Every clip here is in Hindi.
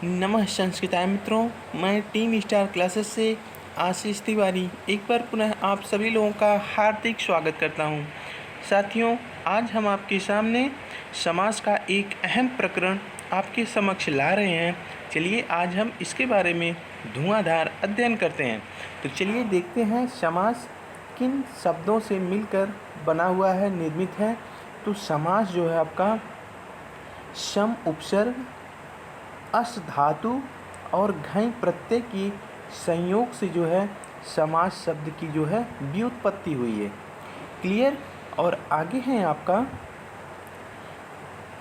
नमः संस्कृताय मित्रों, मैं टीम स्टार क्लासेस से आशीष तिवारी एक बार पुनः आप सभी लोगों का हार्दिक स्वागत करता हूं। साथियों, आज हम आपके सामने समास का एक अहम प्रकरण आपके समक्ष ला रहे हैं। चलिए आज हम इसके बारे में धुआंधार अध्ययन करते हैं। तो चलिए देखते हैं समास किन शब्दों से मिलकर बना हुआ है, निर्मित है। तो समास जो है आपका सम उपसर्ग, अस धातु और घई प्रत्यय की संयोग से जो है समास शब्द की जो है व्युत्पत्ति हुई है। क्लियर। और आगे है आपका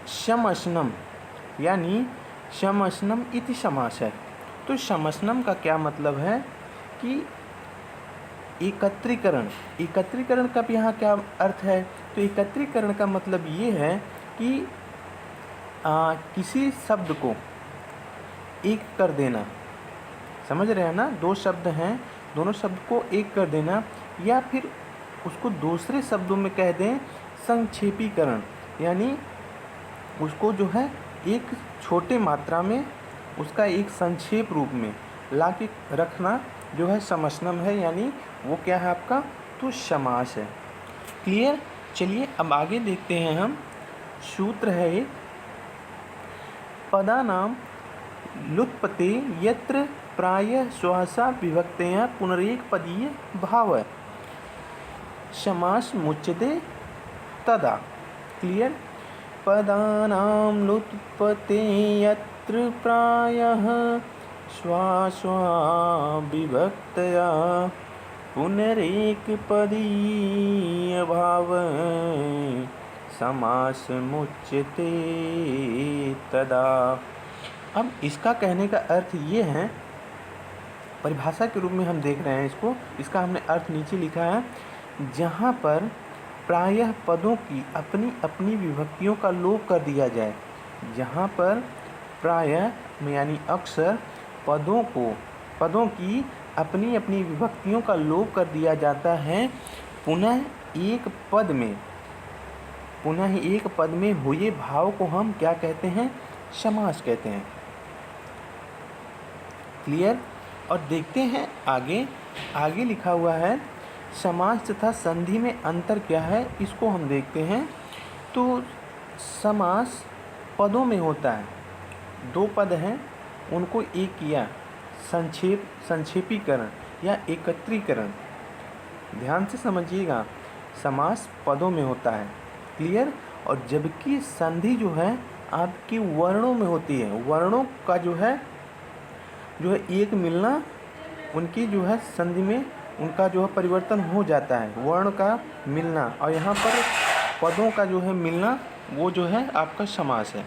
समसनम, यानी समसनम इति समास है। तो समसनम का क्या मतलब है कि एकत्रीकरण। एकत्रीकरण का यहाँ क्या अर्थ है? तो एकत्रीकरण का मतलब ये है कि किसी शब्द को एक कर देना। समझ रहे हैं ना? दो शब्द हैं, दोनों शब्द को एक कर देना, या फिर उसको दूसरे शब्दों में कह दें संक्षेपीकरण, यानी उसको जो है एक छोटे मात्रा में उसका एक संक्षेप रूप में ला के रखना जो है समसनम है, यानी वो क्या है आपका? तो समास है। क्लियर। चलिए अब आगे देखते हैं हम। सूत्र है एक, पदानाम लुत्पत्ति यत्र प्रायः स्वासा विभक्तया पुनरेकपदीय भाव समास मुच्यते तदा। क्लियर। पदानां लुत्पत्ति यत्र प्रायः स्वासा विभक्तया पुनरेकपदीय भाव समास मुच्यते तदा। अब इसका कहने का अर्थ ये है, परिभाषा के रूप में हम देख रहे हैं इसको, इसका हमने अर्थ नीचे लिखा है। जहाँ पर प्रायः पदों की अपनी अपनी विभक्तियों का लोप कर दिया जाए, जहाँ पर प्रायः यानी अक्सर पदों की अपनी अपनी विभक्तियों का लोप कर दिया जाता है, पुनः एक पद में हुए भाव को हम क्या कहते हैं? समास कहते हैं। क्लियर। और देखते हैं आगे लिखा हुआ है समास तथा संधि में अंतर क्या है, इसको हम देखते हैं। तो समास पदों में होता है, दो पद हैं उनको एक किया, संक्षेपीकरण या एकत्रीकरण। ध्यान से समझिएगा, समास पदों में होता है। क्लियर। और जबकि संधि जो है आपकी वर्णों में होती है। वर्णों का जो है एक मिलना, उनकी जो है संधि में उनका जो है परिवर्तन हो जाता है, वर्ण का मिलना, और यहाँ पर पदों का जो है मिलना, वो जो है आपका समास है।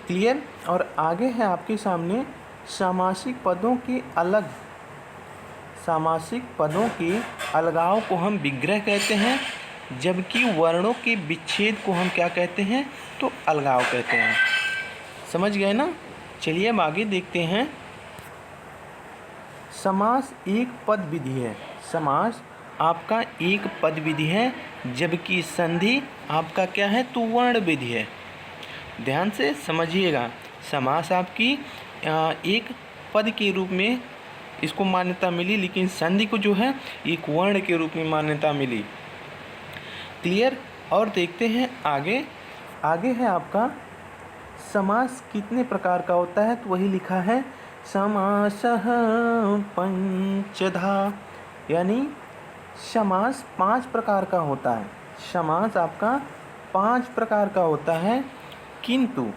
क्लियर। और आगे है आपके सामने सामासिक पदों के अलगाव को हम विग्रह कहते हैं, जबकि वर्णों के विच्छेद को हम क्या कहते हैं? तो अलगाव कहते हैं। समझ गए ना? चलिए अब आगे देखते हैं। समास एक पद विधि है। समास आपका एक पद विधि है, जबकि संधि आपका क्या है? तो वर्ण विधि है। ध्यान से समझिएगा, समास आपकी एक पद के रूप में इसको मान्यता मिली, लेकिन संधि को जो है एक वर्ण के रूप में मान्यता मिली। क्लियर। और देखते हैं आगे है आपका समास कितने प्रकार का होता है। तो वही लिखा है समासः पंचधा, यानी समास 5 प्रकार का होता है। समास आपका 5 प्रकार का होता है, किंतु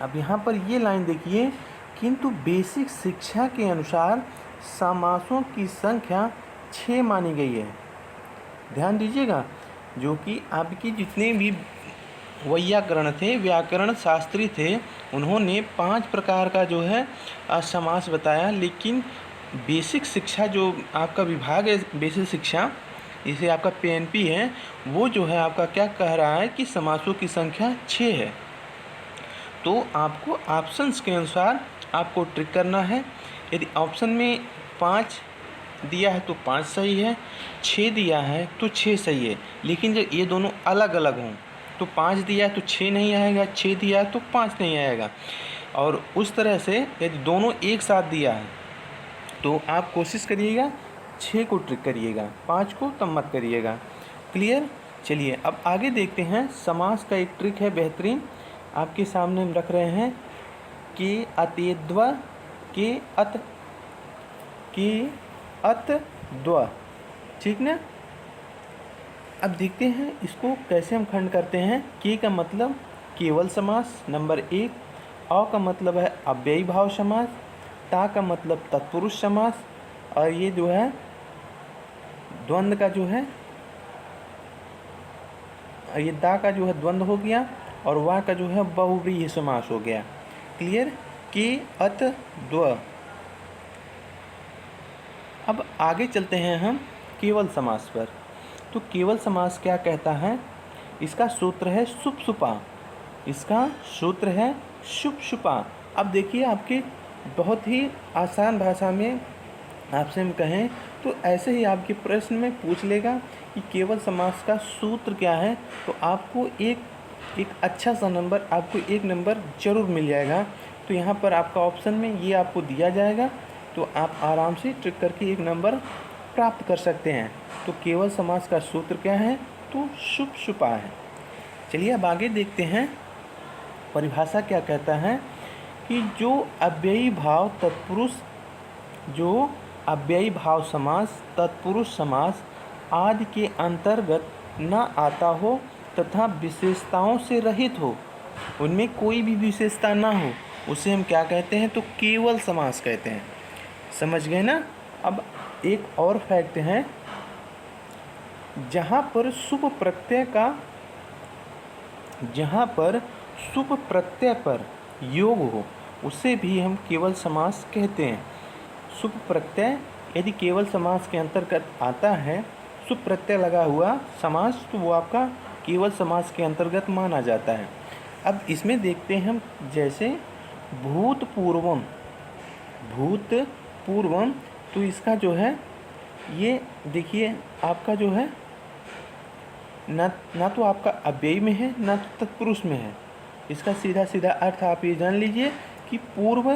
अब यहाँ पर ये लाइन देखिए, किंतु बेसिक शिक्षा के अनुसार समासों की संख्या 6 मानी गई है। ध्यान दीजिएगा, जो कि आपकी जितने भी वैयाकरण थे, व्याकरण शास्त्री थे, उन्होंने 5 प्रकार का जो है समास बताया, लेकिन बेसिक शिक्षा जो आपका विभाग है, बेसिक शिक्षा, इसे आपका PNP है, वो जो है आपका क्या कह रहा है कि समासों की संख्या 6 है। तो आपको ऑप्शंस के अनुसार आपको ट्रिक करना है। यदि ऑप्शन में 5 दिया है तो 5 सही है, 6 दिया है तो 6 सही है, लेकिन जब ये दोनों अलग अलग हों तो 5 दिया है तो 6 नहीं आएगा, 6 दिया है तो 5 नहीं आएगा। और उस तरह से यदि दोनों एक साथ दिया है तो आप कोशिश करिएगा 6 को ट्रिक करिएगा, 5 को तब मत करिएगा। क्लियर? चलिए अब आगे देखते हैं। समास का एक ट्रिक है बेहतरीन, आपके सामने हम रख रहे हैं के अतेद्व के अत द्व, ठीक ना। अब देखते हैं इसको कैसे हम खंड करते हैं। के का मतलब केवल समास नंबर 1, अ का मतलब है अव्ययी भाव समास, ता का मतलब तत्पुरुष समास, और ये जो है द्वंद्व का जो है, ये दा का जो है द्वंद्व हो गया, और वाह का जो है बहुव्रीहि समास हो गया। क्लियर? के अत द्व। अब आगे चलते हैं हम केवल समास पर। तो केवल समास क्या कहता है? इसका सूत्र है शुप्शुपा, इसका सूत्र है शुप्शुपा। अब देखिए आपके बहुत ही आसान भाषा में आपसे हम कहें तो ऐसे ही आपके प्रश्न में पूछ लेगा कि केवल समास का सूत्र क्या है, तो आपको एक अच्छा सा नंबर, आपको 1 नंबर ज़रूर मिल जाएगा। तो यहाँ पर आपका ऑप्शन में ये आपको दिया जाएगा, तो आप आराम से ट्रिक करके 1 नंबर प्राप्त कर सकते हैं। तो केवल समास का सूत्र क्या है? तो शुप्शुपा है। चलिए अब आगे देखते हैं परिभाषा क्या कहता है कि जो अव्ययी भाव तत्पुरुष, जो अव्ययी भाव समास तत्पुरुष समास आदि के अंतर्गत न आता हो तथा विशेषताओं से रहित हो, उनमें कोई भी विशेषता ना हो, उसे हम क्या कहते हैं? तो केवल समास कहते हैं। समझ गए ना। अब एक और फैक्ट है, जहाँ पर शुभ प्रत्यय पर योग हो उसे भी हम केवल समास कहते हैं। शुभ प्रत्यय यदि केवल समास के अंतर्गत आता है, शुभ प्रत्यय लगा हुआ समास, तो वो आपका केवल समास के अंतर्गत माना जाता है। अब इसमें देखते हैं हम, जैसे भूतपूर्वम, तो इसका जो है ये देखिए आपका जो है ना तो आपका अव्ययी में है ना तो तत्पुरुष में है। इसका सीधा सीधा अर्थ आप ये जान लीजिए कि पूर्व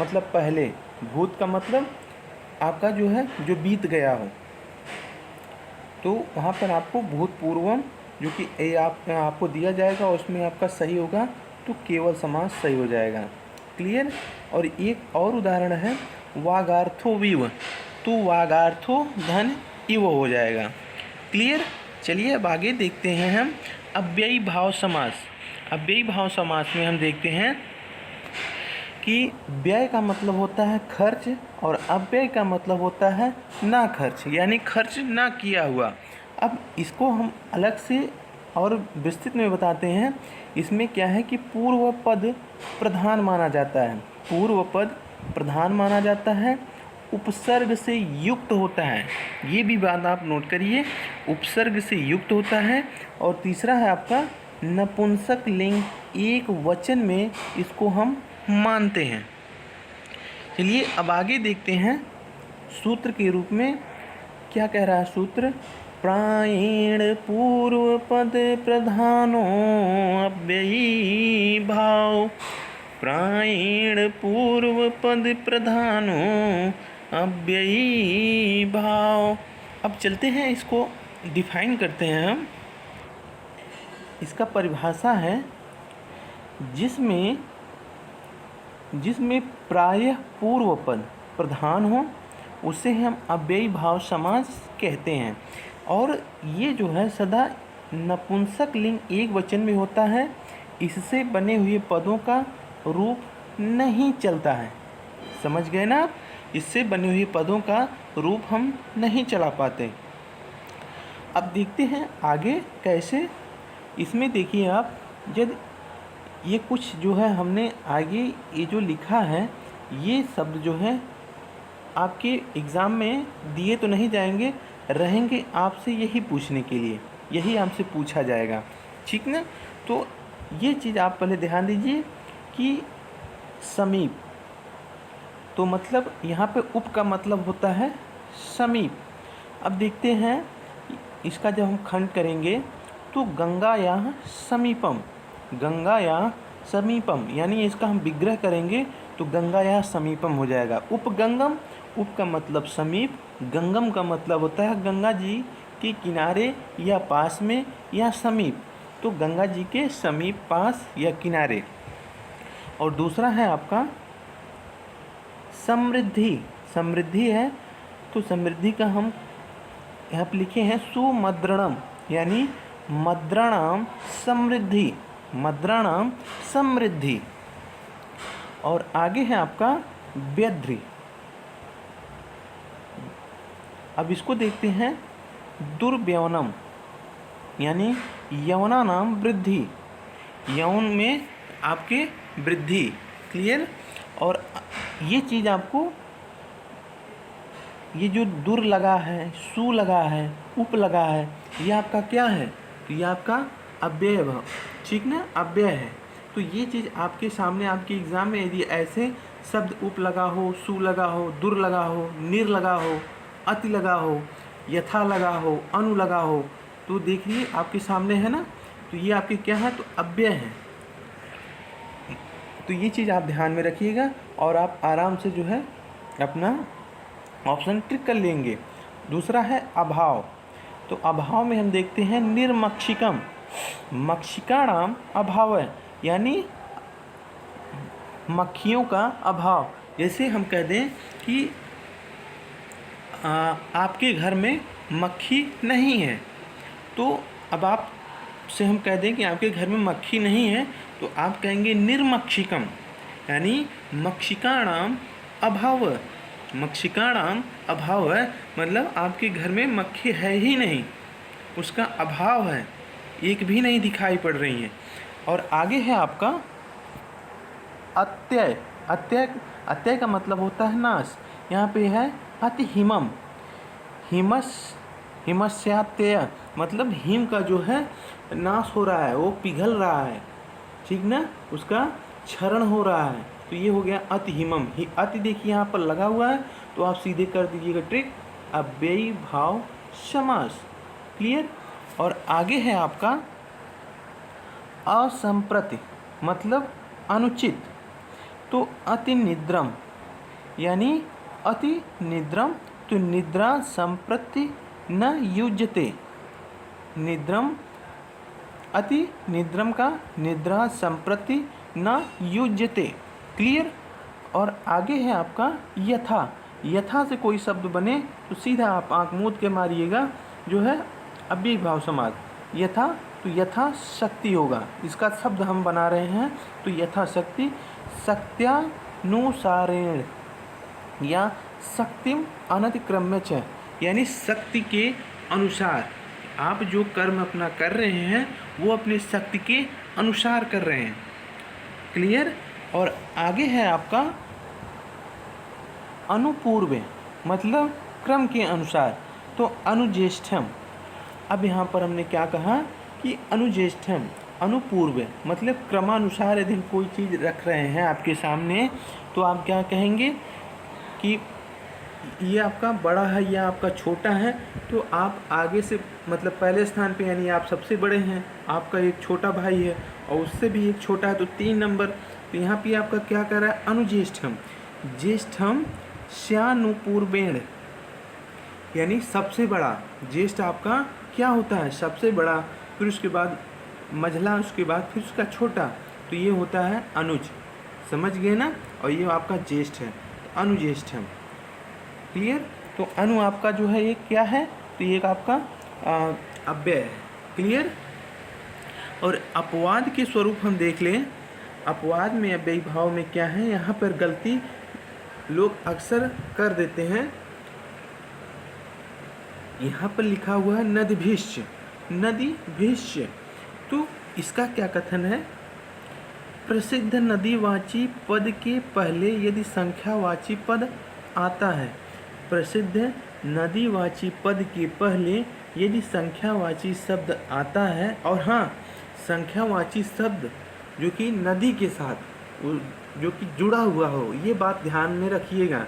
मतलब पहले, भूत का मतलब आपका जो है जो बीत गया हो, तो वहाँ पर आपको भूतपूर्वम जो कि ए आपको दिया जाएगा, उसमें आपका सही होगा तो केवल समास सही हो जाएगा। क्लियर? और एक और उदाहरण है वागार्थो विव, तो वागार्थो धन इव हो जाएगा। क्लियर? चलिए अब आगे देखते हैं हम अव्ययी भाव समास। अव्ययी भाव समास में हम देखते हैं कि व्यय का मतलब होता है खर्च और अव्यय का मतलब होता है ना खर्च, यानी खर्च ना किया हुआ। अब इसको हम अलग से और विस्तृत में बताते हैं। इसमें क्या है कि पूर्व पद प्रधान माना जाता है, पूर्व पद प्रधान माना जाता है, उपसर्ग से युक्त होता है, ये भी बात आप नोट करिए, उपसर्ग से युक्त होता है। और तीसरा है आपका नपुंसक लिंग एक वचन में इसको हम मानते हैं। चलिए अब आगे देखते हैं सूत्र के रूप में क्या कह रहा है सूत्र। प्रायेण पूर्व पद प्रधानो अव्ययी भाव, प्रायेण पूर्व पद प्रधानो अव्ययी भाव। अब चलते हैं इसको डिफाइन करते हैं हम। इसका परिभाषा है जिसमें प्रायः पूर्व पद प्रधान हो उसे हम अव्ययी भाव समास कहते हैं। और ये जो है सदा नपुंसक लिंग एक वचन में होता है, इससे बने हुए पदों का रूप नहीं चलता है। समझ गए ना आप? इससे बने हुए पदों का रूप हम नहीं चला पाते। अब देखते हैं आगे कैसे। इसमें देखिए आप, जब ये कुछ जो है हमने आगे ये जो लिखा है, ये शब्द जो है आपके एग्ज़ाम में दिए तो नहीं जाएंगे, रहेंगे आपसे यही पूछने के लिए, यही आपसे पूछा जाएगा, ठीक ना। तो ये चीज़ आप पहले ध्यान दीजिए कि समीप, तो मतलब यहाँ पे उप का मतलब होता है समीप। अब देखते हैं इसका जब हम खंड करेंगे तो गंगा या समीपम, गंगा या समीपम, यानी इसका हम विग्रह करेंगे तो गंगा या समीपम हो जाएगा। उपगंगम, उप का मतलब समीप, गंगम का मतलब होता है गंगा जी के किनारे या पास में या समीप, तो गंगा जी के समीप, पास या किनारे। और दूसरा है आपका समृद्धि। समृद्धि है तो समृद्धि का हम यहाँ पर लिखे हैं सुमद्रणम, यानी मद्राणाम समृद्धि, मद्राणाम समृद्धि। और आगे है आपका व्यद्रि। अब इसको देखते हैं दुर्व्यवनम, यानी यवना नाम वृद्धि, यौन में आपके वृद्धि। क्लियर। और ये चीज़ आपको, ये जो दुर लगा है, सु लगा है, उप लगा है, ये आपका क्या है, तो ये आपका अव्यय है, ठीक ना, अव्यय है। तो ये चीज़ आपके सामने आपके एग्ज़ाम में यदि ऐसे शब्द उप लगा हो, सु लगा हो, दुर लगा हो, निर लगा हो, अति लगा हो, यथा लगा हो, अनु लगा हो, तो देखिए आपके सामने है ना, तो ये आपके क्या है, तो अव्यय है। तो ये चीज़ आप ध्यान में रखिएगा और आप आराम से जो है अपना ऑप्शन टिक कर लेंगे। दूसरा है अभाव। तो अभाव में हम देखते हैं निर्मक्षिकम, मक्षिकाणाम अभाव है, यानी मक्खियों का अभाव। जैसे हम कह दें कि आपके घर में मक्खी नहीं है, तो अब आप से हम कह दें कि आपके घर में मक्खी नहीं है, तो आप कहेंगे निर्मक्षिकम, यानी मक्षिकाणाम अभाव, मक्षिकाणाम अभाव है, मतलब आपके घर में मक्खी है ही नहीं, उसका अभाव है, एक भी नहीं दिखाई पड़ रही है। और आगे है आपका अत्यय। अत्यय, अत्यय का मतलब होता है नाश। यहाँ पे है अति हिमम, हिमस्यात्यय, मतलब हिम का जो है नाश हो रहा है, वो पिघल रहा है, ठीक ना, उसका क्षरण हो रहा है, तो ये हो गया अति हिमम। अति देखिए यहाँ पर लगा हुआ है, तो आप सीधे कर दीजिएगा ट्रिक, अव्ययी भाव समास। क्लियर। और आगे है आपका असंप्रति, मतलब अनुचित, तो अति निद्रम, यानी अति निद्रम, तो निद्रा संप्रति न युज्यते, निद्रम, अति निद्रम का निद्रा संप्रति न युज्यते। क्लियर। और आगे है आपका यथा। यथा से कोई शब्द बने तो सीधा आप आंख मूंद के मारिएगा, जो है अव्ययी भाव समास। यथा, तो यथा शक्ति होगा, इसका शब्द हम बना रहे हैं, तो यथा शक्ति, शक्त्यानुसारेण या शक्तिम अनतिक्रम्य च, यानी शक्ति के अनुसार आप जो कर्म अपना कर रहे हैं वो अपनी शक्ति के अनुसार कर रहे हैं। क्लियर। और आगे है आपका अनुपूर्व, मतलब क्रम के अनुसार, तो अनुज्येष्ठम। अब यहाँ पर हमने क्या कहा कि अनुज्येष्ठम, अनुपूर्व, मतलब क्रमानुसार यदि कोई चीज़ रख रहे हैं आपके सामने, तो आप क्या कहेंगे कि ये आपका बड़ा है या आपका छोटा है, तो आप आगे से, मतलब पहले स्थान पे, यानी आप सबसे बड़े हैं, आपका एक छोटा भाई है और उससे भी एक छोटा है, तो 3 नंबर। तो यहाँ पे आपका क्या कर रहा है, अनुज्येष्ठम, ज्येष्ठम श्यानुपूर्वेण, यानी सबसे बड़ा। ज्येष्ठ आपका क्या होता है, सबसे बड़ा, फिर उसके बाद मझला, उसके बाद फिर उसका छोटा, तो ये होता है अनुज। समझ गए ना। और ये आपका ज्येष्ठ है, तो अनुज्येष्ठम। क्लियर। तो अनु आपका जो है ये क्या है, तो ये आपका अव्यय है। क्लियर। और अपवाद के स्वरूप हम देख लें। अपवाद में अव्ययी भाव में क्या है, यहाँ पर गलती लोग अक्सर कर देते हैं। यहाँ पर लिखा हुआ है नदीभिश्च, नदीभिश्च, तो इसका क्या कथन है, प्रसिद्ध नदीवाची पद के पहले यदि संख्यावाची पद आता है, प्रसिद्ध नदीवाची पद के पहले यदि संख्यावाची शब्द आता है, और हाँ, संख्यावाची शब्द जो कि नदी के साथ जो कि जुड़ा हुआ हो, ये बात ध्यान में रखिएगा।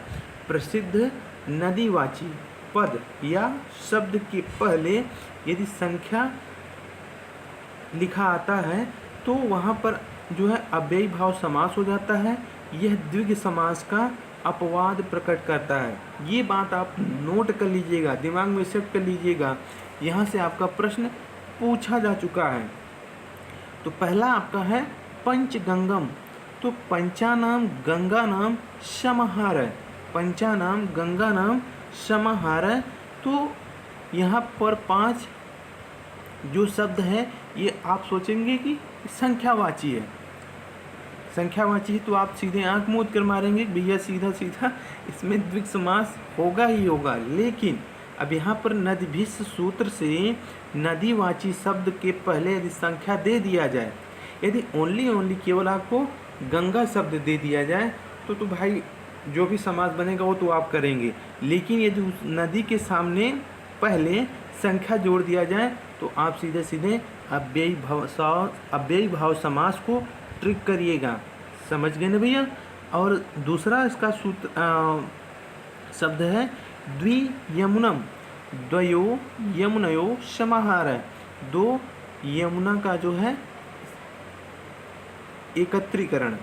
प्रसिद्ध नदीवाची पद या शब्द के पहले यदि संख्या लिखा आता है, तो वहाँ पर जो है अव्ययी भाव समास हो जाता है। यह द्विग समास का अपवाद प्रकट करता है। ये बात आप नोट कर लीजिएगा, दिमाग में सेट कर लीजिएगा, यहाँ से आपका प्रश्न पूछा जा चुका है। तो पहला आपका है पंचगंगम। तो पंचानाम गंगा नाम समाहार, पंचानाम गंगा नाम समाहार। तो यहाँ पर 5 जो शब्द है ये आप सोचेंगे कि संख्यावाची है, संख्यावाची है, तो आप सीधे आंख मूंद कर मारेंगे भैया सीधा सीधा इसमें द्विग समास होगा ही होगा। लेकिन अब यहाँ पर नदीभिस्स सूत्र से नदीवाची शब्द के पहले यदि संख्या दे दिया जाए, यदि ओनली केवल आपको गंगा शब्द दे दिया जाए तो भाई जो भी समास बनेगा वो तो आप करेंगे। लेकिन यदि उस नदी के सामने पहले संख्या जोड़ दिया जाए तो आप सीधे सीधे अव्ययी भाव समास को ट्रिक करिएगा। समझ गए ना भैया। और दूसरा इसका सूत्र शब्द है द्वियमुनम, द्वयो यमुनयो समाहार। 2 यमुना का जो है एकत्रीकरण,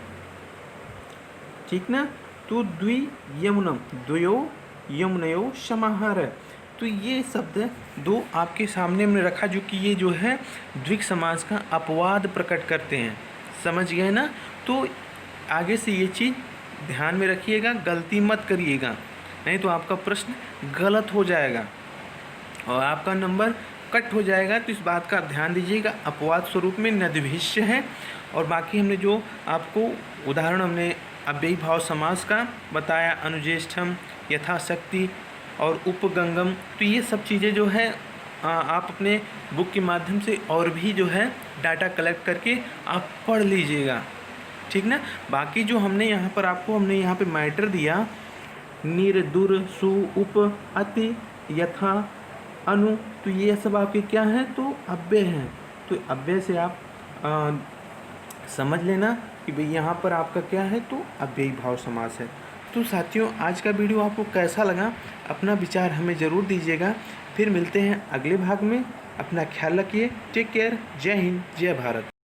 ठीक ना। तो द्वियमुनम, द्वयो यमुनयो समाहार। तो ये शब्द 2 आपके सामने हमने रखा जो कि ये जो है द्विग समास का अपवाद प्रकट करते हैं। समझ गए ना। तो आगे से ये चीज़ ध्यान में रखिएगा, गलती मत करिएगा, नहीं तो आपका प्रश्न गलत हो जाएगा और आपका नंबर कट हो जाएगा। तो इस बात का ध्यान दीजिएगा। अपवाद स्वरूप में नदभिष्य है और बाकी हमने जो आपको उदाहरण हमने अव्ययी भाव समास का बताया, अनुज्येष्ठम, यथाशक्ति और उपगंगम। तो ये सब चीज़ें जो है आप अपने बुक के माध्यम से और भी जो है डाटा कलेक्ट करके आप पढ़ लीजिएगा, ठीक ना। बाकी जो हमने यहाँ पर आपको हमने यहाँ पे मैटर दिया, निर, दुर, सु, उप, अति, यथा, अनु, तो ये सब आपके क्या हैं, तो अव्यय हैं। तो अव्यय से आप समझ लेना कि भाई यहाँ पर आपका क्या है, तो अव्ययी भाव समास है। तो साथियों आज का वीडियो आपको कैसा लगा, अपना विचार हमें ज़रूर दीजिएगा। फिर मिलते हैं अगले भाग में। अपना ख्याल रखिए। Take care. जय हिंद, जय भारत।